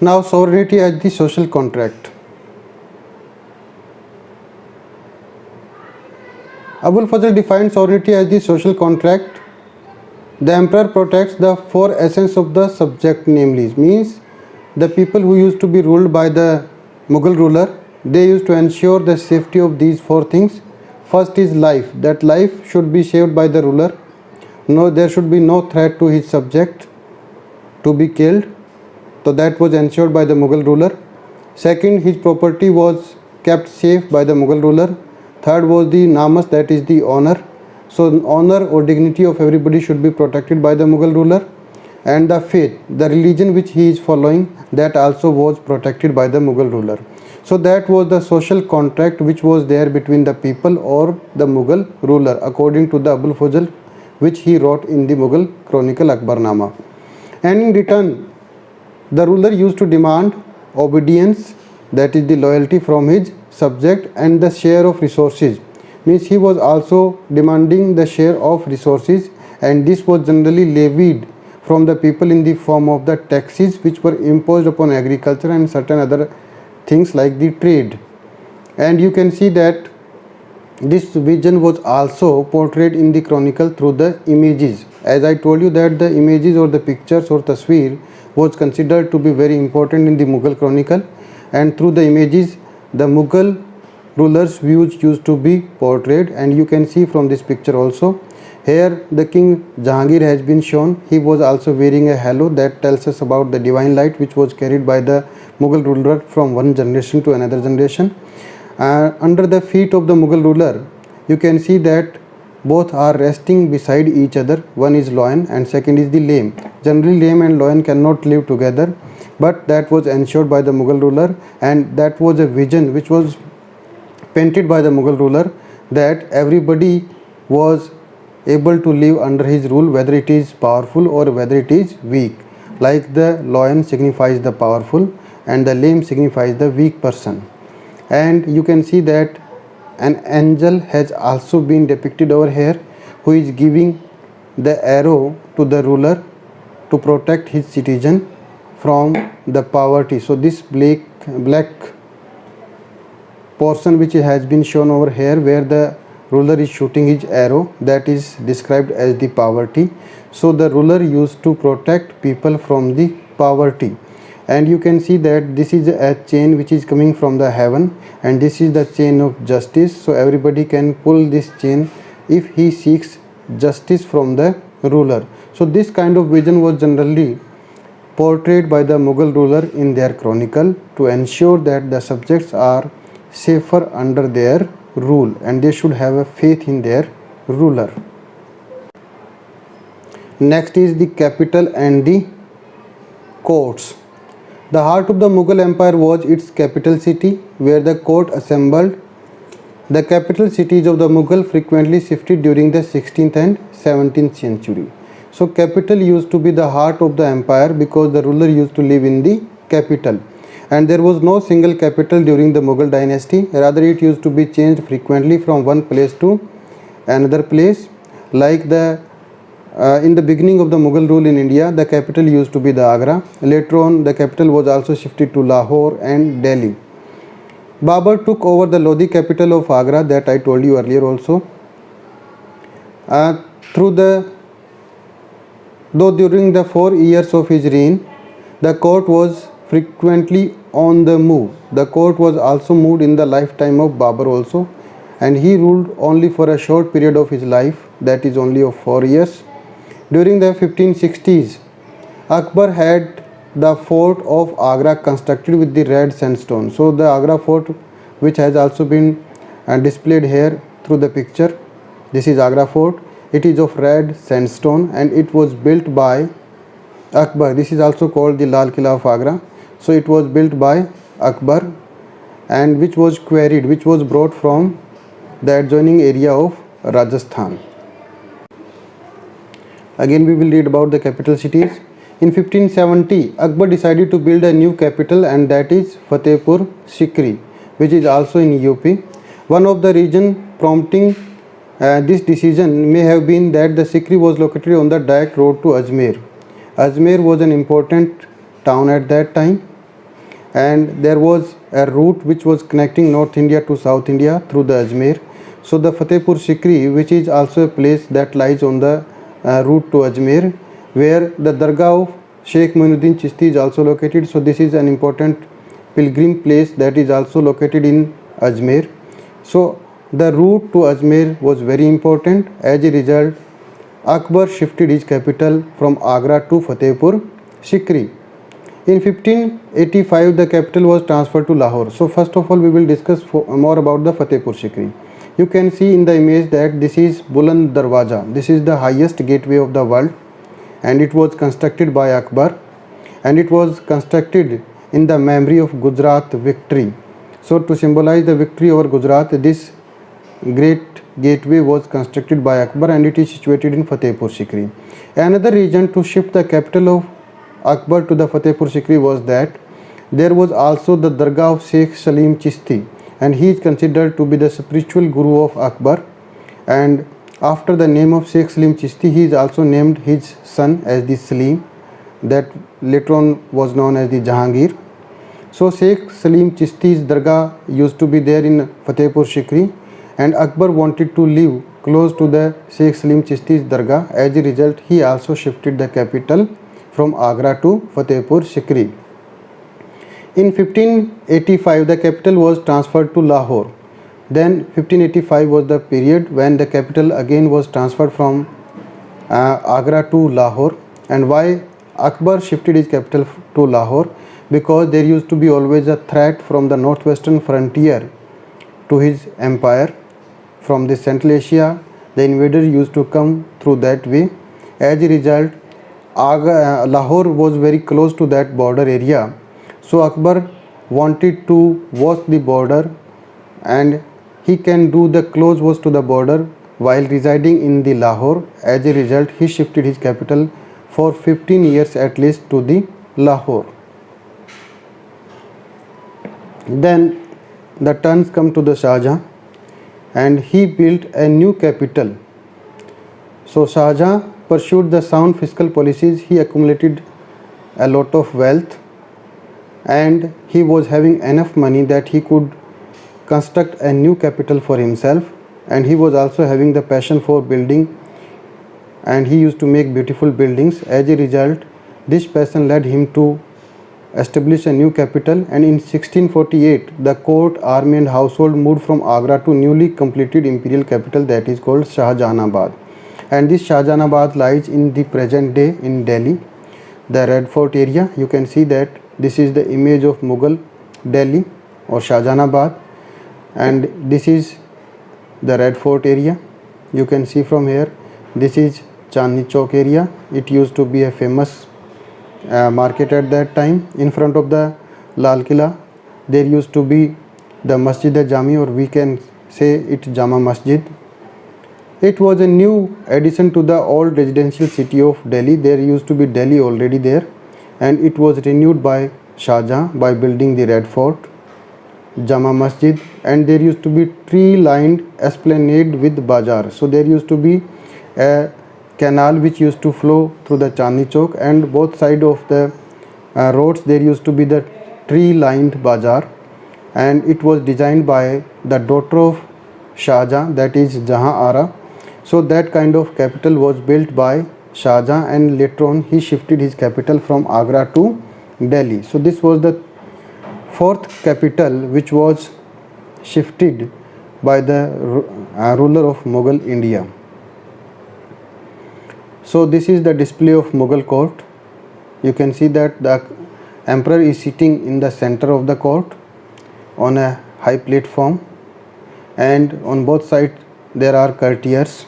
Now, sovereignty as the social contract. Abul Fazl defined sovereignty as the social contract. The emperor protects the four essence of the subject, namely, means the people who used to be ruled by the Mughal ruler, they used to ensure the safety of these four things. First is life, that life should be saved by the ruler. No, there should be no threat to his subject to be killed. So that was ensured by the Mughal ruler. Second, his property was kept safe by the Mughal ruler. Third was the namas, that is the honor. So honor or dignity of everybody should be protected by the Mughal ruler. And the faith, the religion which he is following, that also was protected by the Mughal ruler. So that was the social contract which was there between the people or the Mughal ruler, according to the Abul Fazl, which he wrote in the Mughal Chronicle Akbarnama. And in return, the ruler used to demand obedience, that is the loyalty from his subject, and the share of resources, means he was also demanding the share of resources, and this was generally levied from the people in the form of the taxes which were imposed upon agriculture and certain other things like the trade. And you can see that this vision was also portrayed in the chronicle through the images. As I told you that the images or the pictures or tasveer was considered to be very important in the Mughal chronicle, and through the images the Mughal rulers' views used to be portrayed. And you can see from this picture also, here the King Jahangir has been shown. He was also wearing a halo that tells us about the divine light which was carried by the Mughal ruler from one generation to another generation. Under the feet of the Mughal ruler, you can see that both are resting beside each other. One is lion and second is the lame. Generally lame and lion cannot live together, but that was ensured by the Mughal ruler, and that was a vision which was painted by the Mughal ruler, that everybody was able to live under his rule, whether it is powerful or whether it is weak. Like the lion signifies the powerful and the lame signifies the weak person. And you can see that an angel has also been depicted over here, who is giving the arrow to the ruler to protect his citizen from the poverty. So this black portion which has been shown over here, where the ruler is shooting his arrow, that is described as the poverty. So the ruler used to protect people from the poverty. And you can see that this is a chain which is coming from the heaven, and this is the chain of justice. So everybody can pull this chain if he seeks justice from the ruler. So this kind of vision was generally portrayed by the Mughal ruler in their chronicle to ensure that the subjects are safer under their rule and they should have a faith in their ruler. Next is the capital and the courts. The heart of the Mughal Empire was its capital city, where the court assembled. The capital cities of the Mughal frequently shifted during the 16th and 17th century. So capital used to be the heart of the empire because the ruler used to live in the capital. And there was no single capital during the Mughal dynasty, rather it used to be changed frequently from one place to another place. Like in the beginning of the Mughal rule in India, the capital used to be the Agra. Later on, the capital was also shifted to Lahore and Delhi. Babur took over the Lodi capital of Agra, that I told you earlier also. Though during the 4 years of his reign, the court was frequently on the move. The court was also moved in the lifetime of Babur also, and he ruled only for a short period of his life, that is only of 4 years. During the 1560s, Akbar had the fort of Agra constructed with the red sandstone. So the Agra fort, which has also been displayed here through the picture, this is Agra fort. It is of red sandstone and it was built by Akbar. This is also called the Lal Killa of Agra. So it was built by Akbar, and which was quarried, which was brought from the adjoining area of Rajasthan. Again we will read about the capital cities. In 1570, Akbar decided to build a new capital, and that is Fatehpur Sikri, which is also in UP. One of the reasons prompting this decision may have been that the Sikri was located on the direct road to Ajmer. Ajmer was an important town at that time, and there was a route which was connecting North India to South India through the Ajmer. So the Fatehpur Sikri, which is also a place that lies on the route to Ajmer, where the Dargah of Sheikh Muinuddin Chishti is also located. So this is an important pilgrim place that is also located in Ajmer. So the route to Ajmer was very important. As a result, Akbar shifted his capital from Agra to Fatehpur Sikri. In 1585, the capital was transferred to Lahore. So first of all, we will discuss more about the Fatehpur Sikri. You can see in the image that this is Buland Darwaja. This is the highest gateway of the world, and it was constructed by Akbar, and it was constructed in the memory of Gujarat victory. So to symbolize the victory over Gujarat, this great gateway was constructed by Akbar, and it is situated in Fatehpur Sikri. Another reason to shift the capital of Akbar to the Fatehpur Sikri was that there was also the Dargah of Sheikh Salim Chishti, and he is considered to be the spiritual guru of Akbar. And after the name of Sheikh Salim Chishti, he is also named his son as the Salim, that later on was known as the Jahangir. So Sheikh Salim Chishti's Dargah used to be there in Fatehpur Sikri, and Akbar wanted to live close to the Sheikh Salim Chishti's Dargah. As a result, he also shifted the capital from Agra to Fatehpur Sikri. In 1585, the capital was transferred to Lahore. Then 1585 was the period when the capital again was transferred from Agra to Lahore. And why Akbar shifted his capital to Lahore? Because there used to be always a threat from the northwestern frontier to his empire. From the Central Asia, the invader used to come through that way. As a result, Lahore was very close to that border area. So Akbar wanted to watch the border, and he can do the close watch to the border while residing in the Lahore. As a result, he shifted his capital for 15 years at least to the Lahore. Then the turns come to the Shah Jahan, and he built a new capital. So Shah Jahan pursued the sound fiscal policies. He accumulated a lot of wealth, and he was having enough money that he could construct a new capital for himself, and he was also having the passion for building, and he used to make beautiful buildings. As a result, this passion led him to establish a new capital, and in 1648 the court, army and household moved from Agra to newly completed imperial capital that is called Shahjahanabad. And this Shahjahanabad lies in the present day in Delhi, the Red Fort area. You can see that this is the image of Mughal Delhi or Shahjahanabad, and this is the Red Fort area. You can see from here, this is Chandni Chowk area. It used to be a famous market at that time. In front of the Lal Killa, there used to be the Masjid-e-Jami, or we can say it Jama Masjid. It was a new addition to the old residential city of Delhi. There used to be Delhi already there, and it was renewed by Shah Jahan by building the Red Fort, Jama Masjid, and there used to be tree-lined esplanade with bazaar. So there used to be a canal which used to flow through the Chandni Chowk, and both sides of the roads there used to be the tree-lined bazaar, and it was designed by the daughter of Shah Jahan, that is Jahan Ara. So that kind of capital was built by Shah Jahan, and later on he shifted his capital from Agra to Delhi. So this was the fourth capital which was shifted by the ruler of Mughal India. So this is the display of Mughal court. You can see that the emperor is sitting in the center of the court on a high platform, and on both sides there are courtiers.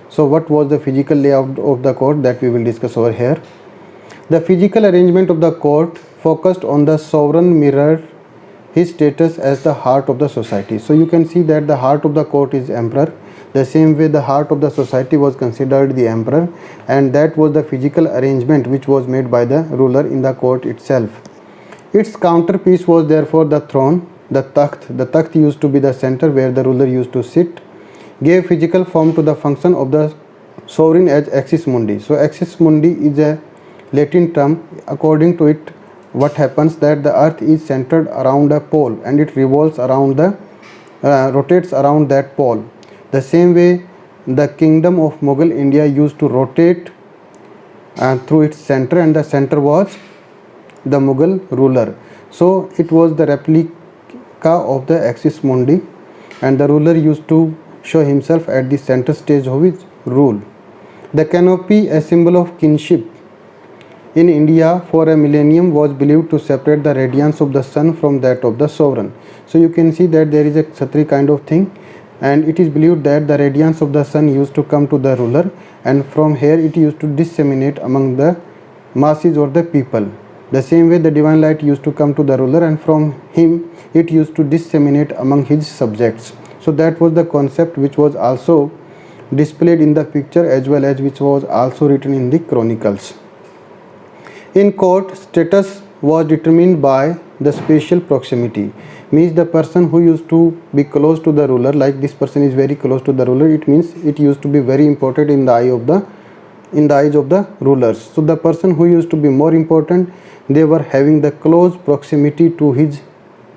So what was the physical layout of the court, that we will discuss over here. The physical arrangement of the court focused on the sovereign, mirrored his status as the heart of the society. So you can see that the heart of the court is emperor. The same way the heart of the society was considered the emperor, and that was the physical arrangement which was made by the ruler in the court itself. Its counterpiece was therefore the throne, the takht. The takht used to be the center where the ruler used to sit, gave physical form to the function of the sovereign as axis mundi. So axis mundi is a Latin term. According to it, what happens that the earth is centered around a pole and it revolves around the rotates around that pole. The same way the kingdom of Mughal India used to rotate through its center, and the center was the Mughal ruler. So it was the replica of the axis mundi, and the ruler used to show himself at the center stage of his rule. The canopy, a symbol of kinship in India for a millennium, was believed to separate the radiance of the sun from that of the sovereign. So you can see that there is a Kshatri kind of thing, and it is believed that the radiance of the sun used to come to the ruler, and from here it used to disseminate among the masses or the people. The same way the divine light used to come to the ruler, and from him it used to disseminate among his subjects. So that was the concept which was also displayed in the picture, as well as which was also written in the chronicles. In court, status was determined by the spatial proximity. Means the person who used to be close to the ruler, like this person is very close to the ruler, it means it used to be very important in the eyes of the rulers. So the person who used to be more important, they were having the close proximity to his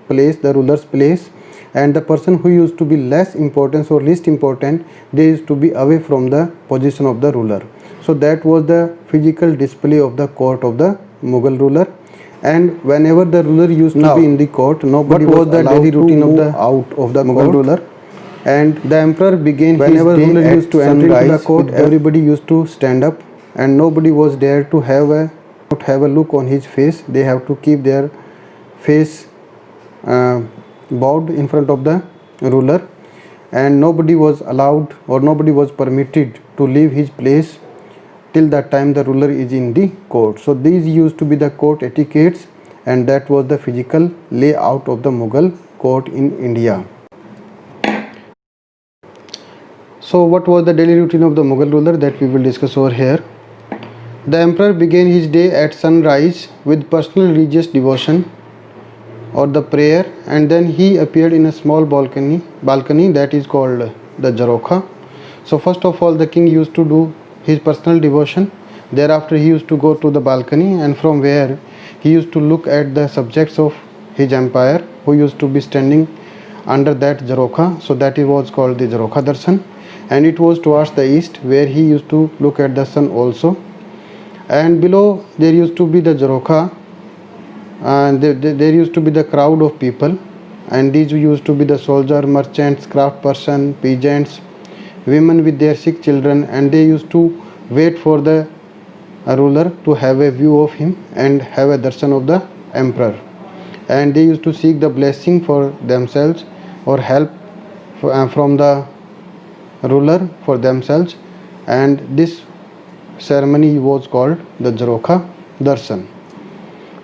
place, the ruler's place, and the person who used to be less important or least important, they used to be away from the position of the ruler. So that was the physical display of the court of the Mughal ruler. And whenever the ruler used to be in the court, nobody was the daily routine of the out of the Mughal ruler. And the emperor began whenever his day ruler used to enter into the court, everybody used to stand up, and nobody was there to have a look on his face. They have to keep their face bowed in front of the ruler, and nobody was allowed or nobody was permitted to leave his place till the time the ruler is in the court. So these used to be the court etiquettes, and that was the physical layout of the Mughal court in India. So what was the daily routine of the Mughal ruler, that we will discuss over here. The emperor began his day at sunrise with personal religious devotion or the prayer, and then he appeared in a small balcony that is called the Jarokha. So first of all, the king used to do his personal devotion. Thereafter he used to go to the balcony, and from where he used to look at the subjects of his empire who used to be standing under that Jarokha. So that was called the Jarokha Darshan, and it was towards the east, where he used to look at the sun also. And below there used to be the Jarokha, and there used to be the crowd of people, and these used to be the soldier, merchants, craft person, peasants, women with their sick children, and they used to wait for the ruler to have a view of him and have a darshan of the emperor, and they used to seek the blessing for themselves or help from the ruler for themselves, and this ceremony was called the Jarokha Darshan.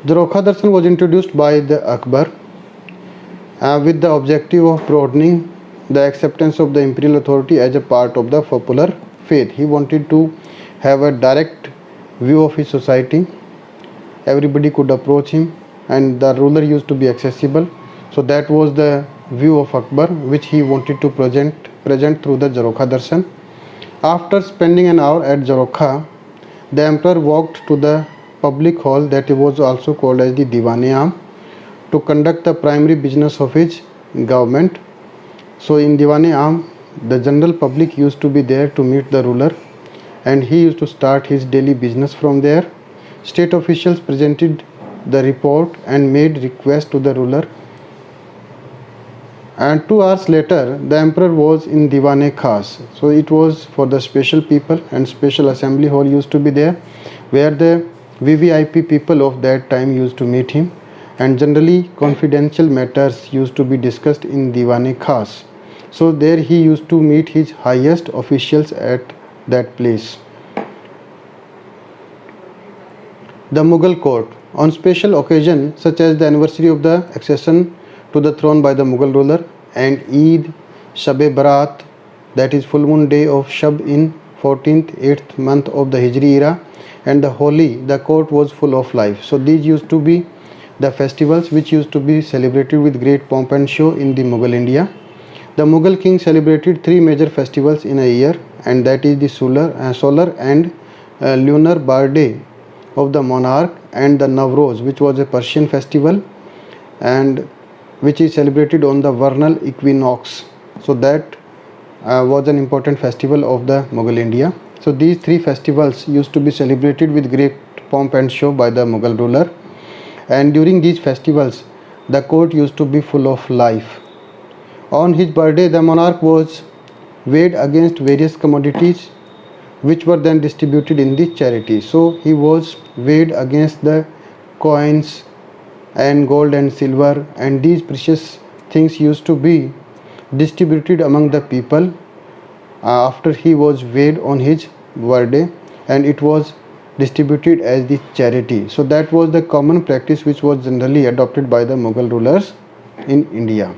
Jarokha Darshan was introduced by the Akbar with the objective of broadening the acceptance of the imperial authority as a part of the popular faith. He wanted to have a direct view of his society. Everybody could approach him, and the ruler used to be accessible. So that was the view of Akbar, which he wanted to present through the Jarokha Darshan. After spending an hour at Jarokha, the emperor walked to the public hall, that was also called as the Diwan-e-Aam, to conduct the primary business of his government. So in Diwan-e-Aam, the general public used to be there to meet the ruler, and he used to start his daily business from there. State officials presented the report and made request to the ruler, and 2 hours later the emperor was in Diwan-e-Khas. So it was for the special people, and special assembly hall used to be there, where the VVIP people of that time used to meet him, and generally confidential matters used to be discussed in Diwan-e-Khas. So there he used to meet his highest officials at that place. The Mughal court. On special occasion such as the anniversary of the accession to the throne by the Mughal ruler, and Eid, Shab-e-Barat, that is full moon day of Shab in 14th 8th month of the Hijri era, and the Holi, the court was full of life. So these used to be the festivals which used to be celebrated with great pomp and show in the Mughal India. The Mughal king celebrated 3 major festivals in a year, and that is the solar and lunar birthday of the monarch, and the Navroz, which was a Persian festival and which is celebrated on the vernal equinox. So that was an important festival of the Mughal India. So these three festivals used to be celebrated with great pomp and show by the Mughal ruler, and during these festivals the court used to be full of life. On his birthday the monarch was weighed against various commodities which were then distributed in the charity. So he was weighed against the coins and gold and silver, and these precious things used to be distributed among the people after he was weighed on his birthday, and it was distributed as the charity. So that was the common practice which was generally adopted by the Mughal rulers in India.